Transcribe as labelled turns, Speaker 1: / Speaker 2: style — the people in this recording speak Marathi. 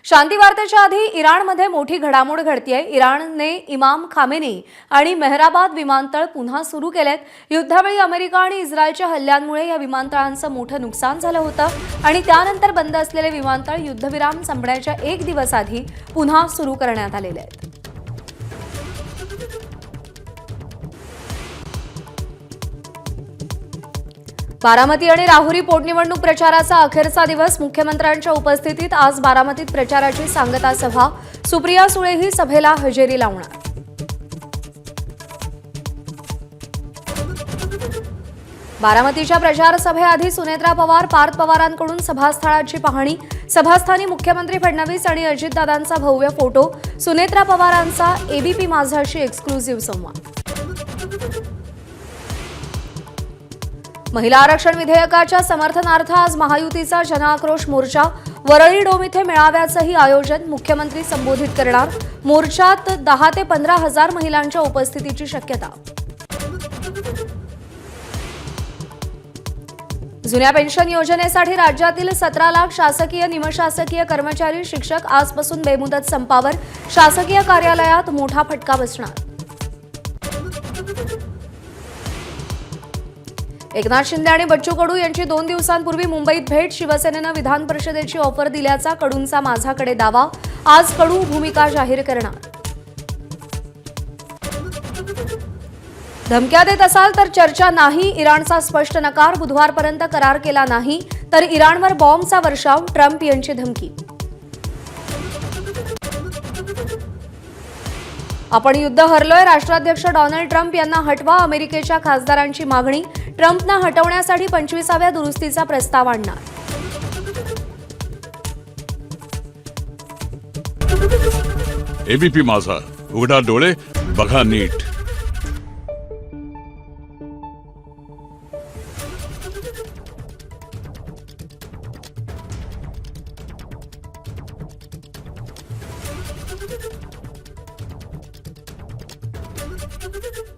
Speaker 1: शांती वार्तेच्या आधी इराणमध्ये मोठी घडामोड घडतीये। इराणने इमाम खामेनी आणि मेहराबाद विमानतळ पुन्हा सुरू केलेत। युद्धावेळी अमेरिका आणि इस्रायलच्या हल्ल्यांमुळे या विमानतळांचं मोठं नुकसान झालं होतं आणि त्यानंतर बंद असलेले विमानतळ युद्धविराम संपण्याच्या एक दिवस आधी पुन्हा सुरू करण्यात आलेले आहेत। बारामती आणि राहुरी पोटनिवडणूक प्रचाराचा अखेरचा दिवस। मुख्यमंत्र्यांच्या उपस्थितीत आज बारामतीत प्रचाराची सांगता सभा। सुप्रिया सुळेही सभेला हजेरी लावणार। बारामतीच्या प्रचार सभेआधी सुनेत्रा पवार पार्थ पवारांकडून सभास्थळाची पाहणी। सभास्थानी मुख्यमंत्री फडणवीस आणि अजितदादांचा भव्य फोटो। सुनेत्रा पवारांचा एबीपी माझाशी एक्सक्लुझिव्ह संवाद। महिला आरक्षण विधेयकाच्या समर्थनार्थ आज महायुतीचा जनआक्रोश मोर्चा। वरळी डोम इथे मेळाव्याचंही आयोजन। मुख्यमंत्री संबोधित करणार। मोर्चात 10 ते 15 हजार महिलांच्या उपस्थितीची शक्यता। जुन्या पेन्शन योजनेसाठी राज्यातील 17 लाख शासकीय निमशासकीय कर्मचारी शिक्षक आजपासून बेमुदत संपावर। शासकीय कार्यालयात मोठा फटका बसणार। एकनाथ शिंदे आणि बच्चू कडू यांची 2 दिवसांपूर्वी मुंबईत भेट। शिवसेनेनं विधान परिषदेची ऑफर दिल्याचा कडूंचा माझाकडे दावा। आज कडू भूमिका जाहीर करणार। धमक्या देत असाल तर चर्चा नाही, इराणचा स्पष्ट नकार। बुधवारपर्यंत करार केला नाही तर इराणवर बॉम्बचा वर्षाव। ट्रम्प यांची धमकी। आपण युद्ध हरलोय, राष्ट्राध्यक्ष डोनाल्ड ट्रम्प यांना हटवा। अमेरिकेच्या खासदारांची मागणी। ट्रम्पना हटवण्यासाठी 25व्या दुरुस्तीचा प्रस्ताव आणणार।
Speaker 2: एबीपी माझा, उघडा डोळे बघा नीट।
Speaker 3: Thank you.